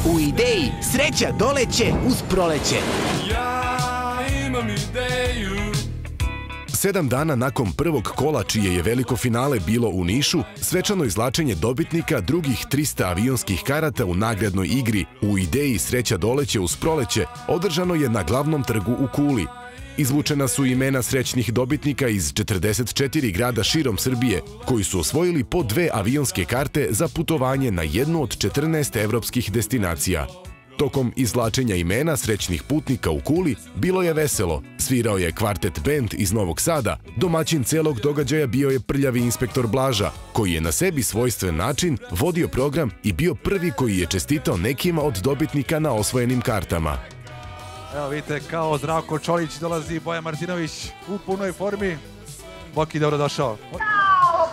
U ideji sreća doleće uz proleće. Ja imam ideju. 7 dana nakon prvog kola, čije je veliko finale bilo u Nišu, svečano izvlačenje dobitnika drugih 300 avionskih karata u nagradnoj igri U ideji sreća doleće uz proleće održano je na glavnom trgu u Kuli. Izvučena su imena srećnih dobitnika iz 44 grada širom Srbije, koji su osvojili po 2 avionske karte za putovanje na jednu od 14 evropskih destinacija. Tokom izvlačenja imena srećnih putnika u Kuli bilo je veselo. Svirao je kvartet bend iz Novog Sada. Domaćin celog događaja bio je prljavi inspektor Blaža, koji je na sebi svojstven način vodio program i bio prvi koji je čestitao nekima od dobitnika na osvojenim kartama. Evo vidite, kao Zdravko Čolić dolazi Bojan Martinović u punoj formi. Boki, dobrodošao.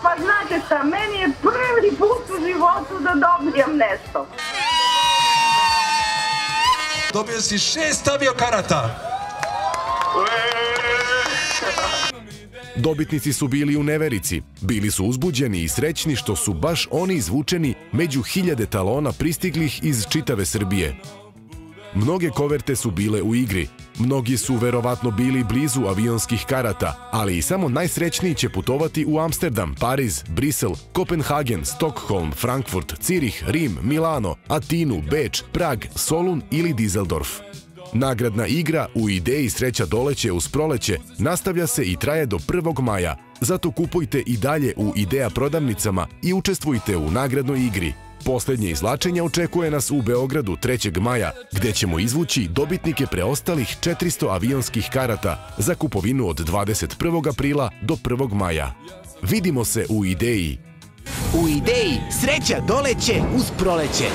Pa znate šta, meni je prvi put u životu da dobijem nešto. Dobio si 6 aviokarata. Dobitnici su bili u neverici. Bili su uzbuđeni i srećni što su baš oni izvučeni među hiljade talona pristiglih iz čitave Srbije. Mnoge koverte su bile u igri. Mnogi su verovatno bili blizu avionskih karata, ali i samo najsrećniji će putovati u Amsterdam, Pariz, Brisel, Kopenhagen, Stockholm, Frankfurt, Cirih, Rim, Milano, Atinu, Beč, Prag, Solun ili Dizeldorf. Nagradna igra U ideji sreća doleće uz proleće nastavlja se i traje do 1. maja, zato kupujte i dalje u Ideja prodavnicama i učestvujte u nagradnoj igri. Poslednje izvlačenje očekuje nas u Beogradu 3. maja, gde ćemo izvući dobitnike preostalih 400 avionskih karata za kupovinu od 21. aprila do 1. maja. Vidimo se u Ideji. U ideji sreća doleće uz proleće.